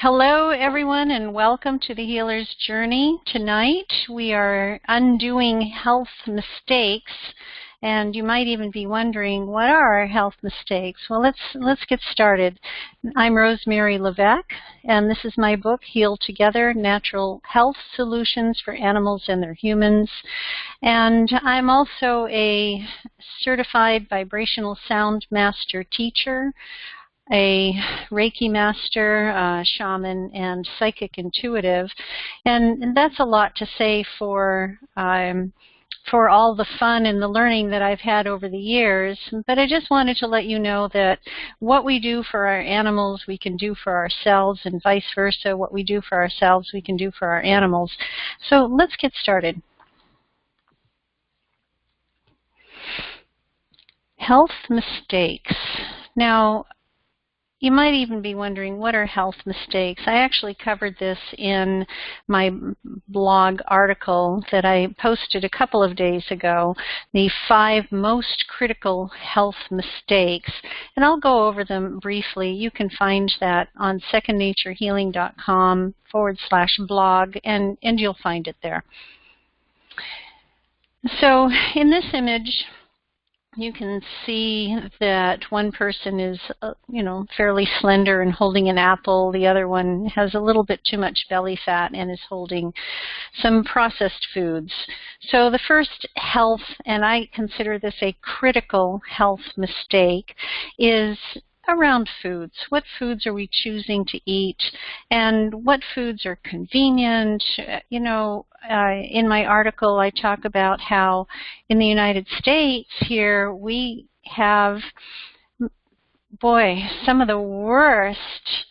Hello, everyone, and welcome to the Healer's Journey. Tonight, we are undoing health mistakes, and you might even be wondering, what are our health mistakes? Well, let's get started. I'm Rosemary Levesque, and this is my book, Heal Together: Natural Health Solutions for Animals and Their Humans. And I'm also a certified vibrational sound master teacher, a Reiki master, shaman, and psychic intuitive, and that's a lot to say for all the fun and the learning that I've had over the years. But I just wanted to let you know that what we do for our animals, we can do for ourselves, and vice versa. What we do for ourselves, we can do for our animals. So let's get started. Health mistakes. Now, you might even be wondering, what are health mistakes? I actually covered this in my blog article that I posted a couple of days ago, the 5 most critical health mistakes. And I'll go over them briefly. You can find that on secondnaturehealing.com/blog, and you'll find it there. So in this image, you can see that one person is, fairly slender and holding an apple. The other one has a little bit too much belly fat and is holding some processed foods. So the first health, and I consider this a critical health mistake, is around foods. What foods are we choosing to eat, and what foods are convenient? In my article, I talk about how in the United States here we have, some of the worst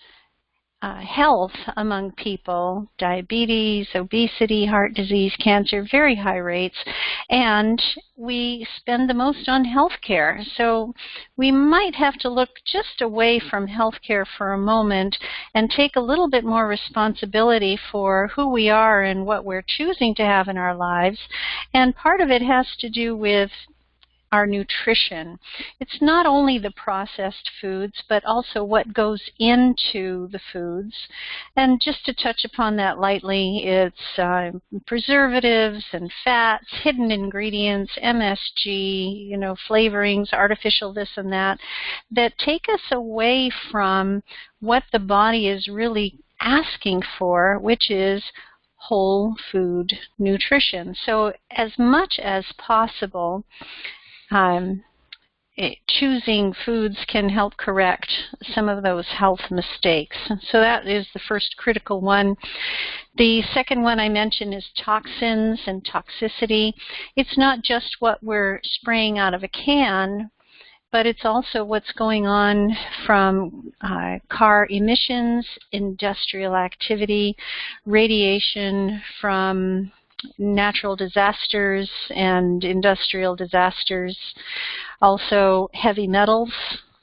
health among people: diabetes, obesity, heart disease, cancer, very high rates, and we spend the most on health care. So we might have to look just away from health care for a moment and take a little bit more responsibility for who we are and what we're choosing to have in our lives. And part of it has to do with our nutrition. It's not only the processed foods, but also what goes into the foods. And just to touch upon that lightly, it's preservatives and fats, hidden ingredients, MSG, flavorings, artificial this and that take us away from what the body is really asking for, which is whole food nutrition. So as much as possible, choosing foods can help correct some of those health mistakes. So that is the first critical one. The second one I mentioned is toxins and toxicity. It's not just what we're spraying out of a can, but it's also what's going on from car emissions, industrial activity, radiation from natural disasters and industrial disasters. Also heavy metals.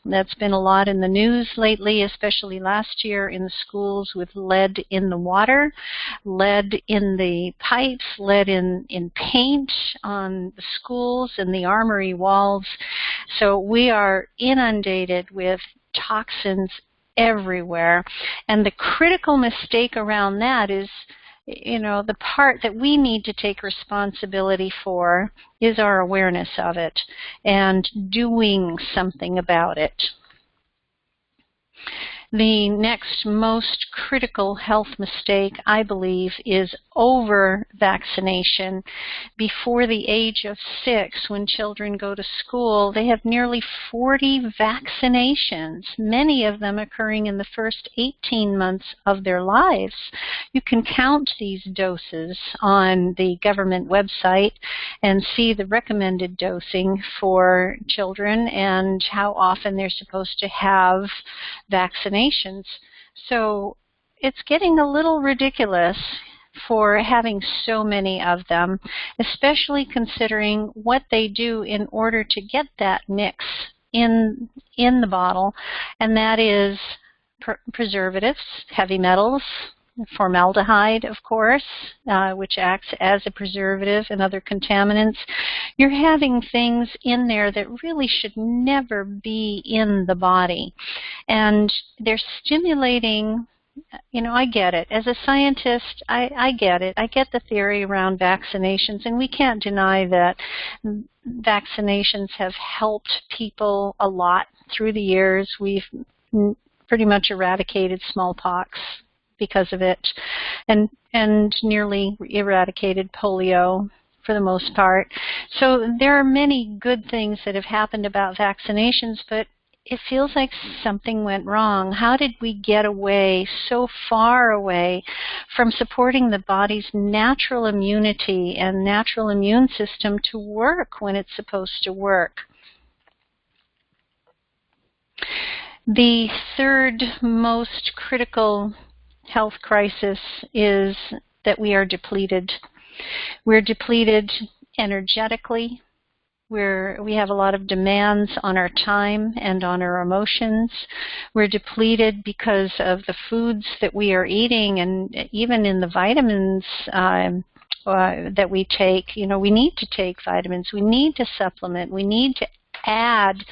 That's been a lot in the news lately, especially last year in the schools, with lead in the water, lead in the pipes, lead in paint on the schools and the armory walls. So we are inundated with toxins everywhere. And the critical mistake around that is, the part that we need to take responsibility for is our awareness of it and doing something about it. The next most critical health mistake, I believe, is over-vaccination. Before the age of 6, when children go to school, they have nearly 40 vaccinations, many of them occurring in the first 18 months of their lives. You can count these doses on the government website and see the recommended dosing for children and how often they're supposed to have vaccinations. So it's getting a little ridiculous for having so many of them, especially considering what they do in order to get that mix in the bottle, and that is preservatives, heavy metals, formaldehyde, of course, which acts as a preservative, and other contaminants. You're having things in there that really should never be in the body. And they're stimulating I get it. As a scientist, I get it. I get the theory around vaccinations, and we can't deny that vaccinations have helped people a lot through the years. We've pretty much eradicated smallpox because of it, and nearly eradicated polio for the most part. So there are many good things that have happened about vaccinations, but it feels like something went wrong. How did we get away, so far away, from supporting the body's natural immunity and natural immune system to work when it's supposed to work? The third most critical health crisis is that we are depleted. We're depleted energetically. We have a lot of demands on our time and on our emotions. We're depleted because of the foods that we are eating, and even in the vitamins that we take. We need to take vitamins. We need to supplement. We need to add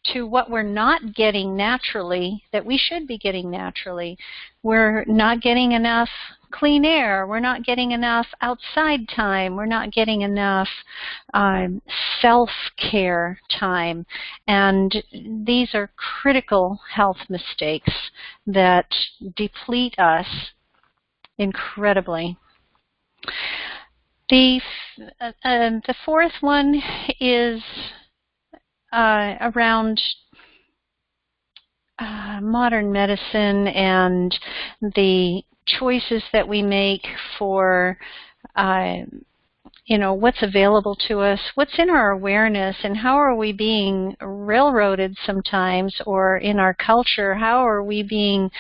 to what we're not getting naturally that we should be getting naturally. We're not getting enough clean air. We're not getting enough outside time. We're not getting enough self-care time. And these are critical health mistakes that deplete us incredibly. The fourth one is around modern medicine and the choices that we make for what's available to us, what's in our awareness, and how are we being railroaded sometimes, or in our culture, how are we being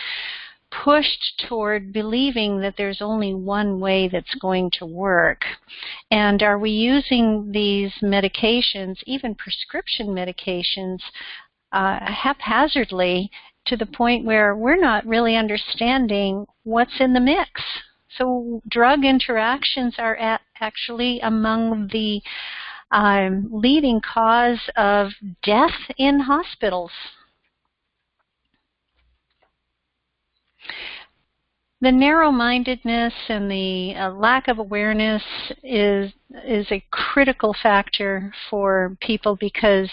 pushed toward believing that there's only one way that's going to work? And are we using these medications, even prescription medications, haphazardly to the point where we're not really understanding what's in the mix? So drug interactions are actually among the leading cause of death in hospitals. The narrow-mindedness and the lack of awareness is a critical factor for people, because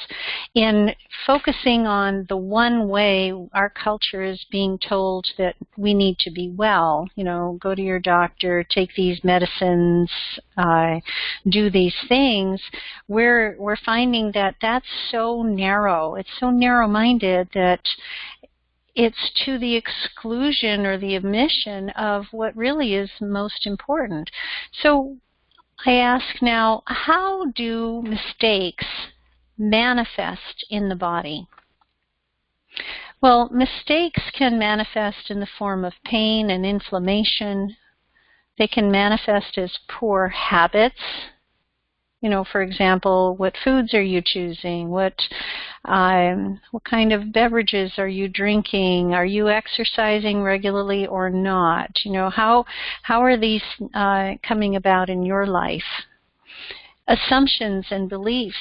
in focusing on the one way, our culture is being told that we need to be well. Go to your doctor, take these medicines, do these things. We're finding that that's so narrow. It's so narrow-minded that it's to the exclusion or the omission of what really is most important. So I ask now, how do mistakes manifest in the body? Well, mistakes can manifest in the form of pain and inflammation. They can manifest as poor habits. For example, what foods are you choosing? What kind of beverages are you drinking? Are you exercising regularly or not? How are these coming about in your life? Assumptions and beliefs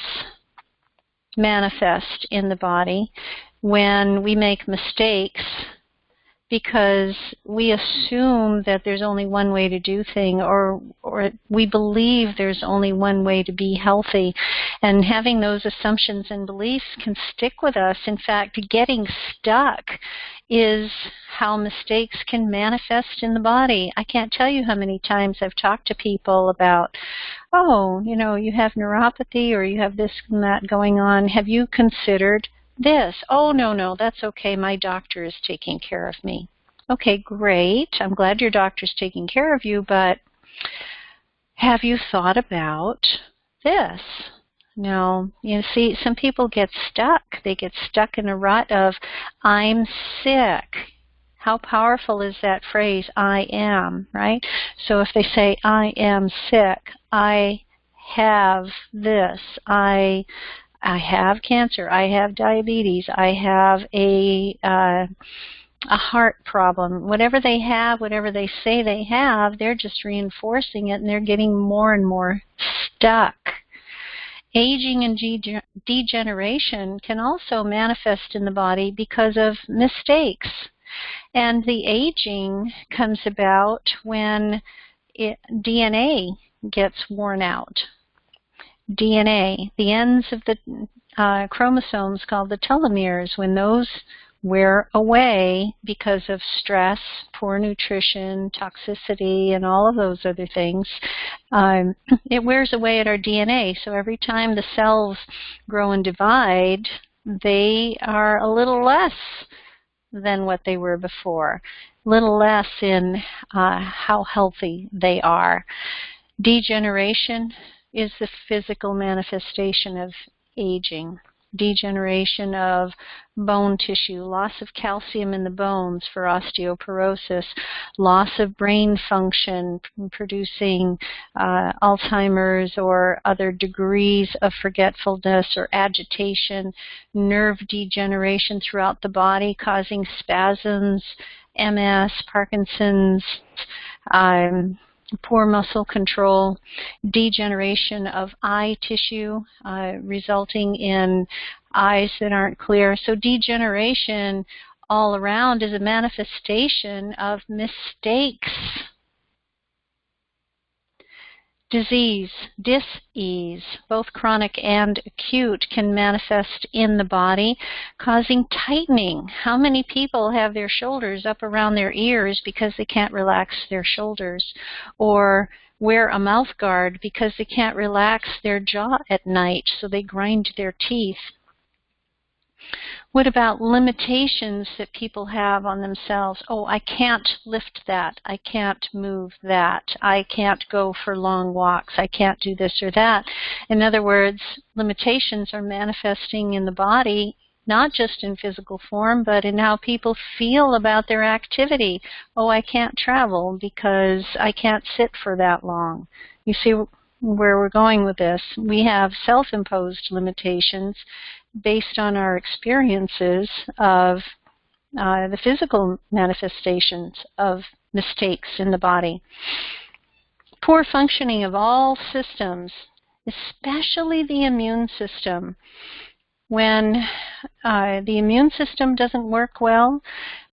manifest in the body when we make mistakes, because we assume that there's only one way to do things, or we believe there's only one way to be healthy. And having those assumptions and beliefs can stick with us. In fact, getting stuck is how mistakes can manifest in the body. I can't tell you how many times I've talked to people about, you have neuropathy, or you have this and that going on. Have you considered this? Oh, no, that's okay. My doctor is taking care of me. Okay, great. I'm glad your doctor's taking care of you, but have you thought about this? Now, see, some people get stuck. They get stuck in a rut of, I'm sick. How powerful is that phrase, I am, right? So if they say, I am sick, I have this, I have cancer, I have diabetes, I have a heart problem. Whatever they have, whatever they say they have, they're just reinforcing it, and they're getting more and more stuck. Aging and degeneration can also manifest in the body because of mistakes. And the aging comes about when DNA gets worn out. DNA, the ends of the chromosomes called the telomeres, when those wear away because of stress, poor nutrition, toxicity, and all of those other things, it wears away at our DNA. So every time the cells grow and divide, they are a little less than what they were before, a little less in how healthy they are. Degeneration is the physical manifestation of aging. Degeneration of bone tissue, loss of calcium in the bones for osteoporosis, loss of brain function, producing Alzheimer's or other degrees of forgetfulness or agitation, nerve degeneration throughout the body causing spasms, MS, Parkinson's, poor muscle control, degeneration of eye tissue, resulting in eyes that aren't clear. So degeneration all around is a manifestation of mistakes. Disease, dis-ease, both chronic and acute, can manifest in the body, causing tightening. How many people have their shoulders up around their ears because they can't relax their shoulders, or wear a mouth guard because they can't relax their jaw at night, so they grind their teeth? What about limitations that people have on themselves? Oh, I can't lift that. I can't move that. I can't go for long walks. I can't do this or that. In other words, limitations are manifesting in the body, not just in physical form, but in how people feel about their activity. Oh, I can't travel because I can't sit for that long. You see where we're going with this. We have self-imposed limitations based on our experiences of the physical manifestations of mistakes in the body. Poor functioning of all systems, especially the immune system. When the immune system doesn't work well,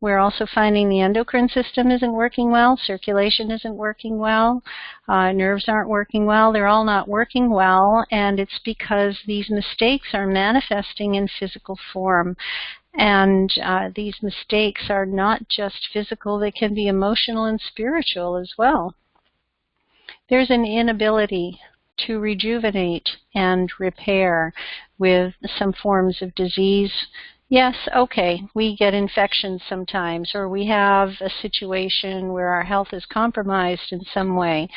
we're also finding the endocrine system isn't working well, circulation isn't working well, nerves aren't working well, they're all not working well, and it's because these mistakes are manifesting in physical form. And these mistakes are not just physical, they can be emotional and spiritual as well. There's an inability to rejuvenate and repair with some forms of disease. Yes, okay, we get infections sometimes, or we have a situation where our health is compromised in some way,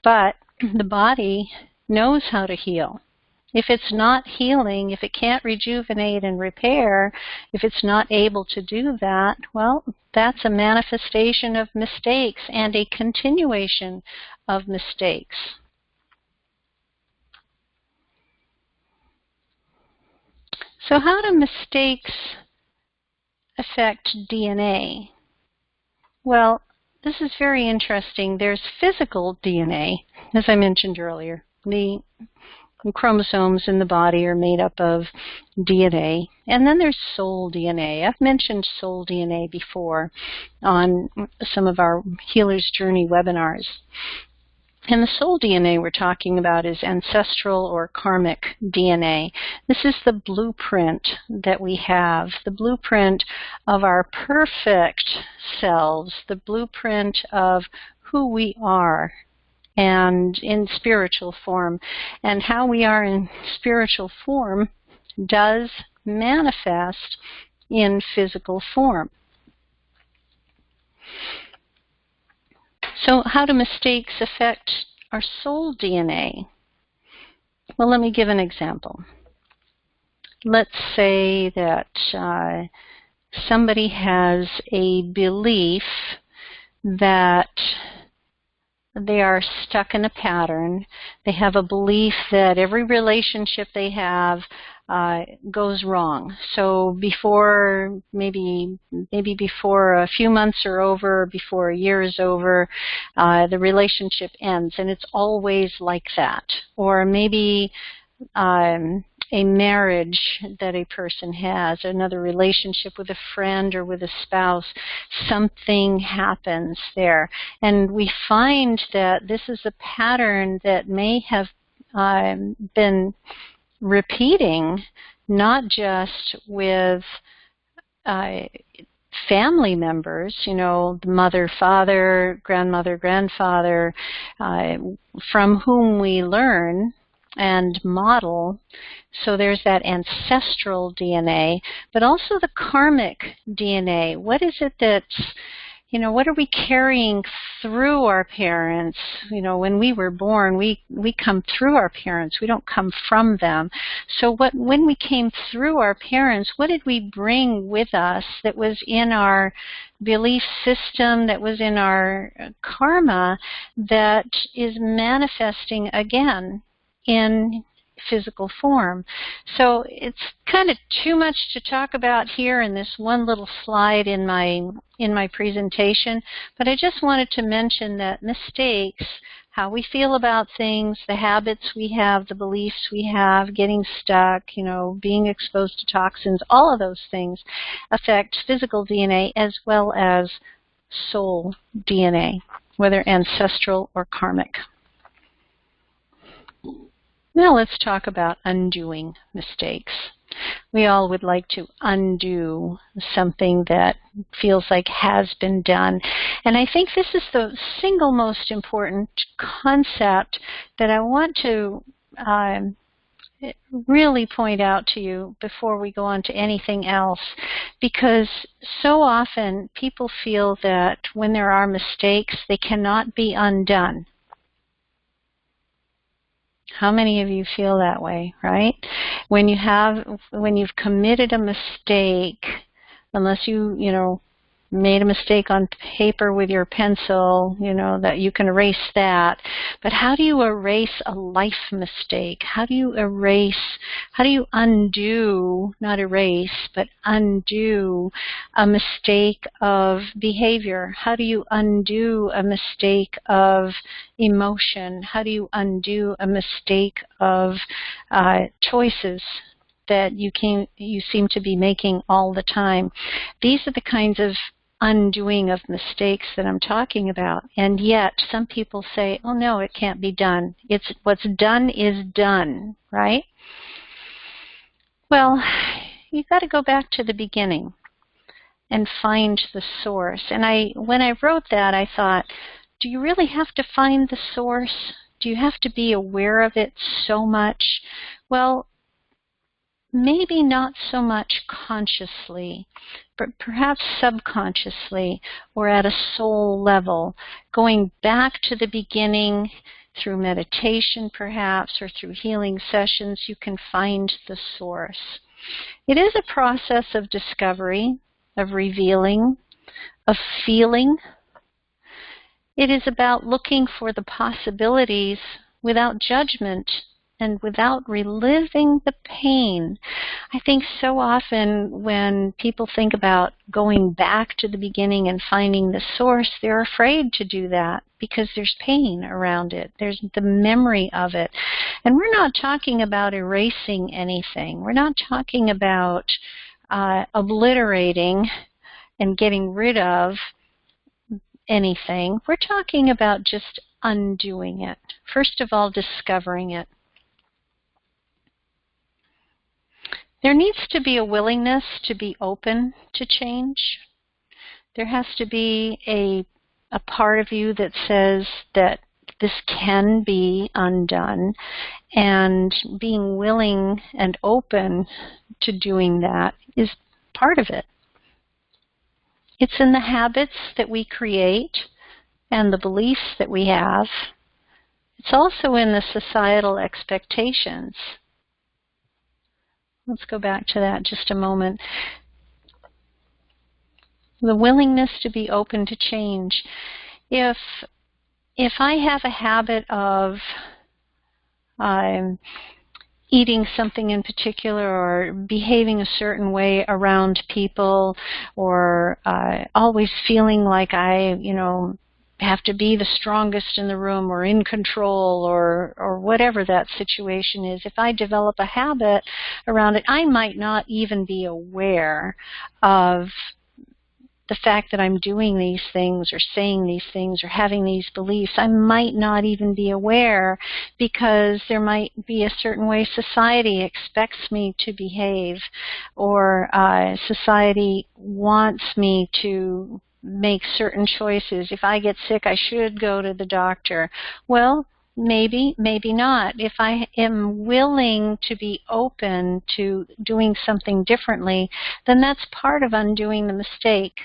but the body knows how to heal. If it's not healing, if it can't rejuvenate and repair, if it's not able to do that, well, that's a manifestation of mistakes and a continuation of mistakes. So how do mistakes affect DNA? Well, this is very interesting. There's physical DNA, as I mentioned earlier. The chromosomes in the body are made up of DNA. And then there's soul DNA. I've mentioned soul DNA before on some of our Healer's Journey webinars. And the soul DNA we're talking about is ancestral or karmic DNA. This is the blueprint that we have, the blueprint of our perfect selves, the blueprint of who we are and in spiritual form. And how we are in spiritual form does manifest in physical form. So how do mistakes affect our soul DNA? Well, let me give an example. Let's say that somebody has a belief that they are stuck in a pattern. They have a belief that every relationship they have goes wrong. So before, maybe before a few months are over, before a year is over, the relationship ends, and it's always like that. Or maybe a marriage that a person has, another relationship with a friend or with a spouse, something happens there. And we find that this is a pattern that may have been repeating, not just with family members, you know, the mother, father, grandmother, grandfather, from whom we learn and model. So there's that ancestral DNA, but also the karmic DNA. What is it that's, you know, what are we carrying through our parents? You know, when we were born, we come through our parents. We don't come from them. So when we came through our parents, what did we bring with us that was in our belief system, that was in our karma, that is manifesting again in physical form? So it's kind of too much to talk about here in this one little slide in my presentation, but I just wanted to mention that mistakes, how we feel about things, the habits we have, the beliefs we have, getting stuck, you know, being exposed to toxins, all of those things affect physical DNA as well as soul DNA, whether ancestral or karmic. Now let's talk about undoing mistakes. We all would like to undo something that feels like has been done. And I think this is the single most important concept that I want to really point out to you before we go on to anything else, because so often people feel that when there are mistakes, they cannot be undone. How many of you feel that way, right? When you've committed a mistake, unless you know, made a mistake on paper with your pencil, you know, that you can erase that. But how do you erase a life mistake? How do you undo, not erase, but undo a mistake of behavior? How do you undo a mistake of emotion? How do you undo a mistake of choices that you seem to be making all the time? These are the kinds of undoing of mistakes that I'm talking about. And yet some people say, oh no, it can't be done. It's what's done is done, right? Well, you've got to go back to the beginning and find the source. And when I wrote that, I thought, do you really have to find the source? Do you have to be aware of it so much? Well, maybe not so much consciously, but perhaps subconsciously or at a soul level, going back to the beginning through meditation perhaps or through healing sessions, you can find the source. It is a process of discovery, of revealing, of feeling. It is about looking for the possibilities without judgment and without reliving the pain. I think so often when people think about going back to the beginning and finding the source, they're afraid to do that because there's pain around it. There's the memory of it. And we're not talking about erasing anything. We're not talking about obliterating and getting rid of anything. We're talking about just undoing it. First of all, discovering it. There needs to be a willingness to be open to change. There has to be a part of you that says that this can be undone, and being willing and open to doing that is part of it. It's in the habits that we create and the beliefs that we have. It's also in the societal expectations. Let's go back to that just a moment. The willingness to be open to change. If I have a habit of eating something in particular or behaving a certain way around people or always feeling like I, have to be the strongest in the room or in control or whatever that situation is. If I develop a habit around it, I might not even be aware of the fact that I'm doing these things or saying these things or having these beliefs. I might not even be aware because there might be a certain way society expects me to behave, or society wants me to make certain choices. If I get sick, I should go to the doctor. Well, maybe, maybe not. If I am willing to be open to doing something differently, then that's part of undoing the mistake.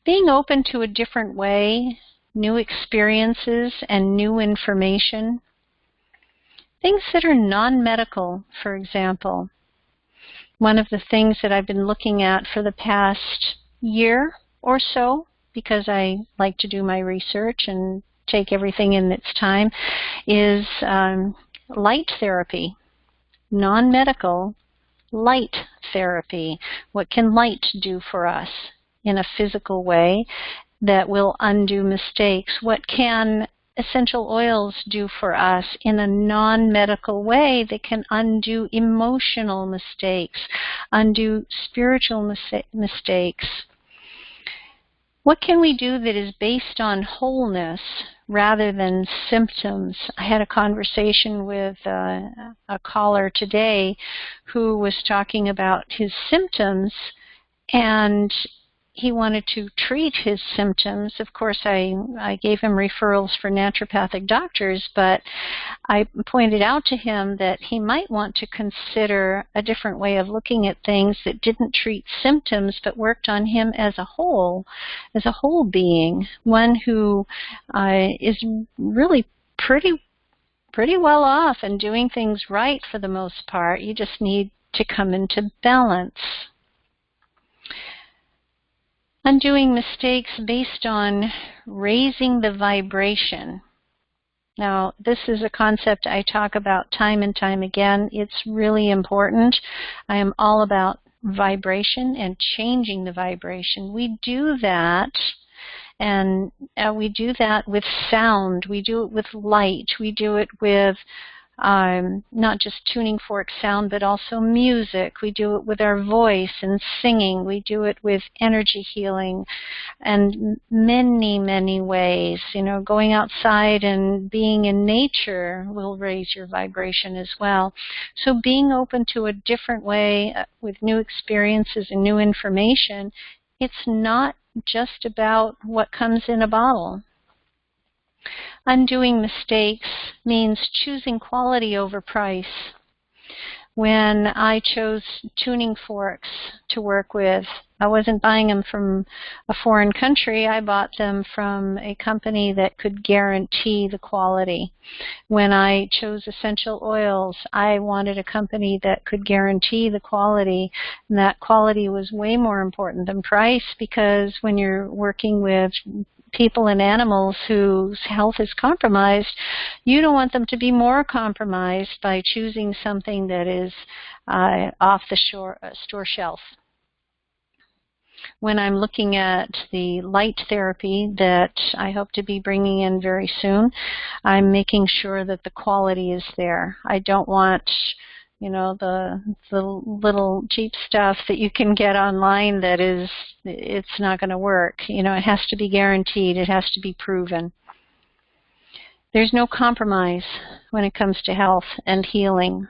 Being open to a different way, new experiences, and new information. Things that are non-medical, for example. One of the things that I've been looking at for the past year or so, because I like to do my research and take everything in its time, is light therapy, non-medical light therapy. What can light do for us in a physical way that will undo mistakes? What can essential oils do for us in a non-medical way that can undo emotional mistakes, undo spiritual mistakes? What can we do that is based on wholeness rather than symptoms? I had a conversation with a caller today who was talking about his symptoms, and he wanted to treat his symptoms. Of course, I gave him referrals for naturopathic doctors, but I pointed out to him that he might want to consider a different way of looking at things that didn't treat symptoms but worked on him as a whole being, one who is really pretty well off and doing things right for the most part. You just need to come into balance. Undoing mistakes based on raising the vibration. Now, this is a concept I talk about time and time again. It's really important. I am all about vibration and changing the vibration. We do that, and we do that with sound. We do it with light. We do it with not just tuning fork sound, but also music. We do it with our voice and singing. We do it with energy healing and many, many ways. You know, going outside and being in nature will raise your vibration as well. So being open to a different way with new experiences and new information, it's not just about what comes in a bottle. Undoing mistakes means choosing quality over price. When I chose tuning forks to work with, I wasn't buying them from a foreign country. I bought them from a company that could guarantee the quality. When I chose essential oils, I wanted a company that could guarantee the quality, and that quality was way more important than price, because when you're working with people and animals whose health is compromised, you don't want them to be more compromised by choosing something that is off the store shelf. When I'm looking at the light therapy that I hope to be bringing in very soon, I'm making sure that the quality is there. I don't want, you know, the little cheap stuff that you can get online that it's not going to work. You know, it has to be guaranteed. It has to be proven. There's no compromise when it comes to health and healing.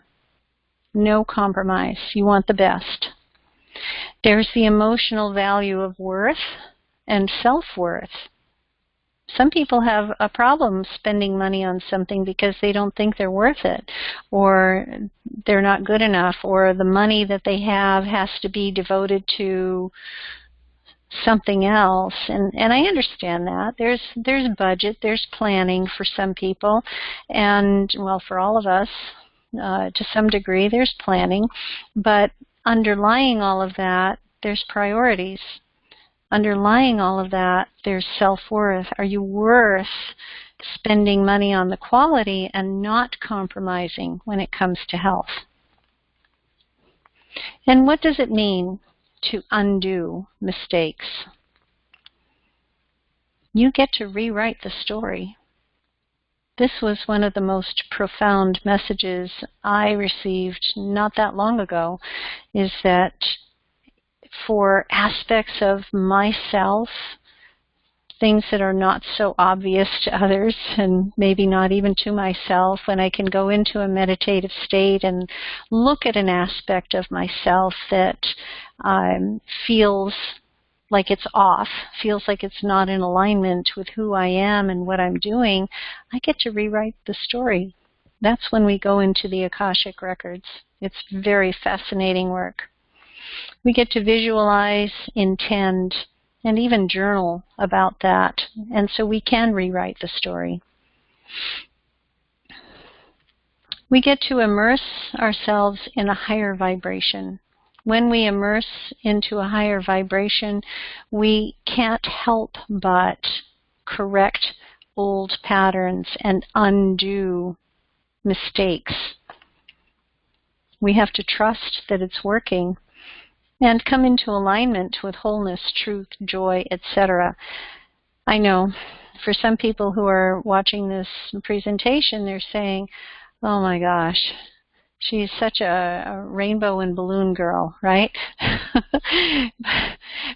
No compromise. You want the best. There's the emotional value of worth and self-worth. Some people have a problem spending money on something because they don't think they're worth it, or they're not good enough, or the money that they have has to be devoted to something else. And I understand that. There's budget, there's planning for some people, and, well, for all of us, to some degree, there's planning. But underlying all of that, there's priorities. Underlying all of that, there's self-worth. Are you worth spending money on the quality and not compromising when it comes to health? And what does it mean to undo mistakes? You get to rewrite the story. This was one of the most profound messages I received not that long ago, is that for aspects of myself, things that are not so obvious to others and maybe not even to myself, when I can go into a meditative state and look at an aspect of myself that feels like it's off, feels like it's not in alignment with who I am and what I'm doing, I get to rewrite the story. That's when we go into the Akashic records. It's very fascinating work. We get to visualize, intend, and even journal about that. And so we can rewrite the story. We get to immerse ourselves in a higher vibration. When we immerse into a higher vibration, we can't help but correct old patterns and undo mistakes. We have to trust that it's working and come into alignment with wholeness, truth, joy, etc. I know for some people who are watching this presentation, they're saying, oh my gosh, she's such a rainbow and balloon girl, right?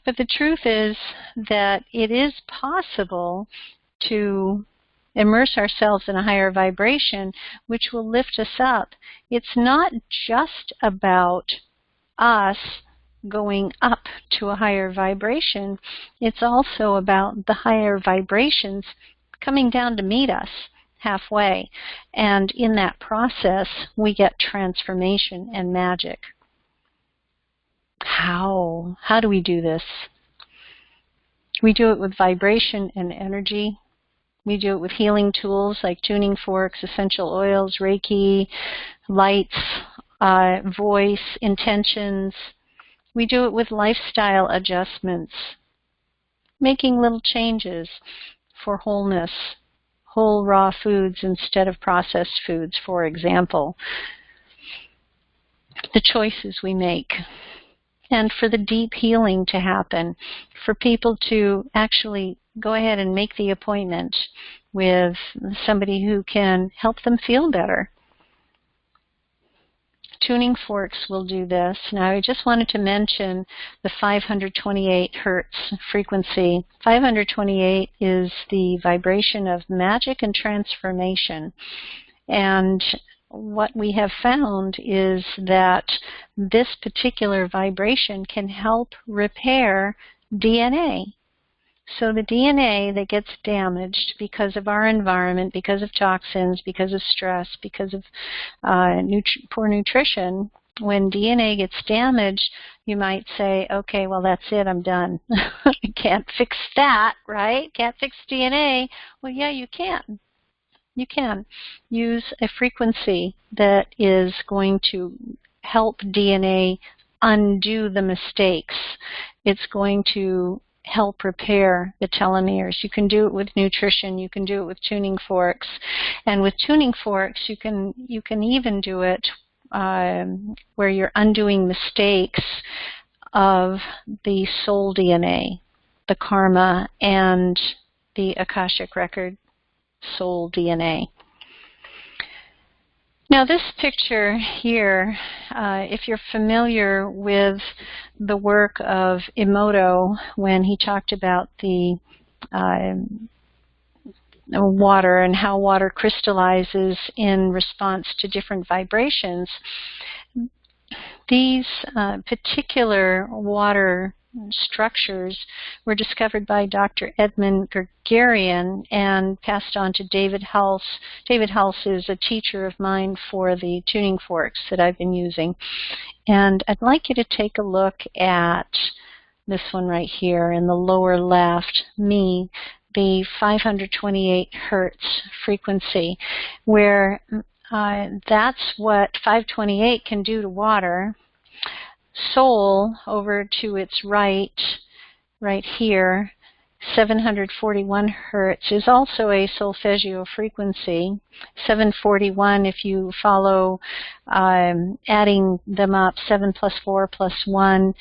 But the truth is that it is possible to immerse ourselves in a higher vibration, which will lift us up. It's not just about us going up to a higher vibration. It's also about the higher vibrations coming down to meet us halfway. And in that process, we get transformation and magic. How? How do we do this? We do it with vibration and energy. We do it with healing tools like tuning forks, essential oils, Reiki, lights, voice, intentions. We do it with lifestyle adjustments, making little changes for wholeness, whole raw foods instead of processed foods, for example. The choices we make. And for the deep healing to happen, for people to actually go ahead and make the appointment with somebody who can help them feel better. Tuning forks will do this. Now, I just wanted to mention the 528 hertz frequency. 528 is the vibration of magic and transformation. And what we have found is that this particular vibration can help repair DNA. So the DNA that gets damaged because of our environment, because of toxins, because of stress, because of poor nutrition, when DNA gets damaged, you might say, okay, well, that's it, I'm done. Can't fix that, right? Can't fix DNA. Well, yeah, you can. You can use a frequency that is going to help DNA undo the mistakes. It's going to help repair the telomeres. You can do it with nutrition. You can do it with tuning forks. And with tuning forks, you can even do it where you're undoing mistakes of the soul DNA, the karma, and the Akashic record soul DNA. Now this picture here, if you're familiar with the work of Emoto when he talked about the water and how water crystallizes in response to different vibrations, these particular water structures were discovered by Dr. Edmund Gregorian and passed on to David Hulse. David Hulse is a teacher of mine for the tuning forks that I've been using. And I'd like you to take a look at this one right here in the lower left, the 528 hertz frequency, where that's what 528 can do to water. Soul, over to its right here, 741 hertz, is also a solfeggio frequency. 741, if you follow adding them up, 7 plus 4 plus 1,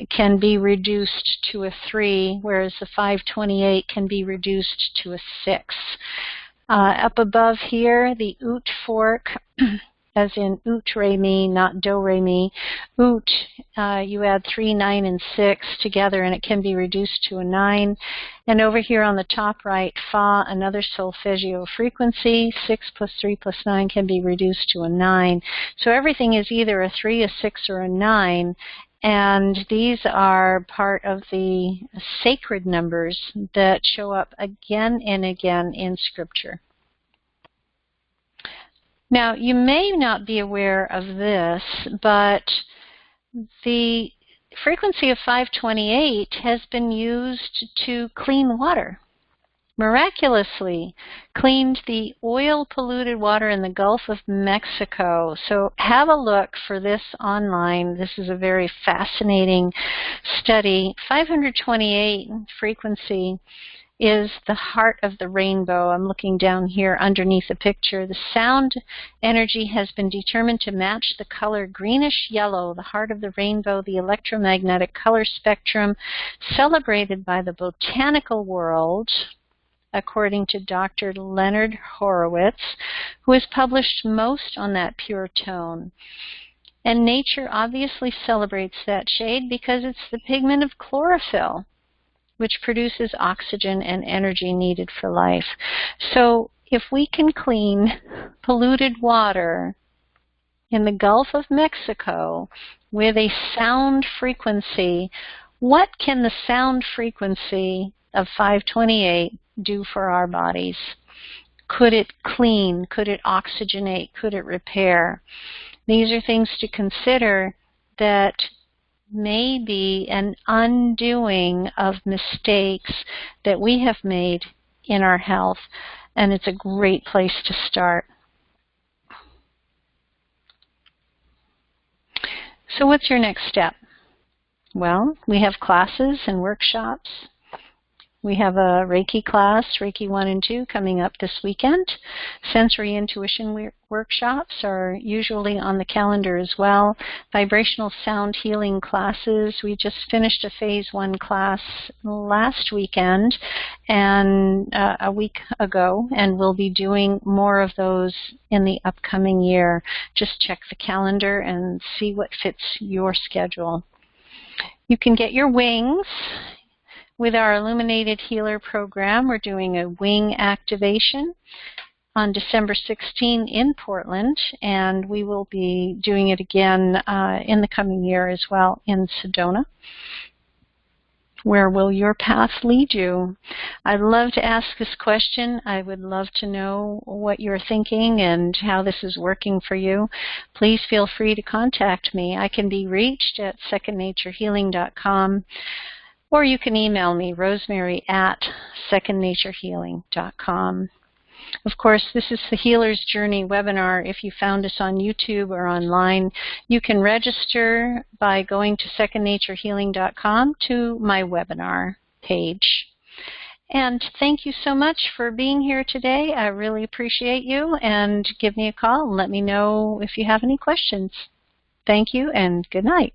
can be reduced to a 3, whereas the 528 can be reduced to a 6. Up above here, the Ut fork, as in Ut, Re, Mi, not Do, Re, Mi. Ut, you add 3, 9, and 6 together, and it can be reduced to a 9. And over here on the top right, Fa, another solfeggio frequency, 6 plus 3 plus 9 can be reduced to a 9. So everything is either a 3, a 6, or a 9. And these are part of the sacred numbers that show up again and again in Scripture. Now, you may not be aware of this, but the frequency of 528 has been used to clean water. Miraculously cleaned the oil-polluted water in the Gulf of Mexico. So have a look for this online. This is a very fascinating study. 528 frequency is the heart of the rainbow. I'm looking down here underneath the picture. The sound energy has been determined to match the color greenish yellow, the heart of the rainbow, the electromagnetic color spectrum celebrated by the botanical world, according to Dr. Leonard Horowitz, who has published most on that pure tone. And nature obviously celebrates that shade because it's the pigment of chlorophyll, which produces oxygen and energy needed for life. So if we can clean polluted water in the Gulf of Mexico with a sound frequency, what can the sound frequency of 528 do for our bodies? Could it clean? Could it oxygenate? Could it repair? These are things to consider that may be an undoing of mistakes that we have made in our health, and it's a great place to start. So what's your next step? Well, we have classes and workshops. We have a Reiki class, Reiki 1 and 2, coming up this weekend. Sensory intuition workshops are usually on the calendar as well. Vibrational sound healing classes. We just finished a phase 1 class last weekend and a week ago, and we'll be doing more of those in the upcoming year. Just check the calendar and see what fits your schedule. You can get your wings with our Illuminated Healer program. We're doing a wing activation on December 16 in Portland, and we will be doing it again in the coming year as well in Sedona. Where will your path lead you? I'd love to ask this question. I would love to know what you're thinking and how this is working for you. Please feel free to contact me. I can be reached at secondnaturehealing.com. Or you can email me, rosemary@secondnaturehealing.com. Of course, this is the Healer's Journey webinar. If you found us on YouTube or online, you can register by going to secondnaturehealing.com to my webinar page. And thank you so much for being here today. I really appreciate you, and give me a call and let me know if you have any questions. Thank you, and good night.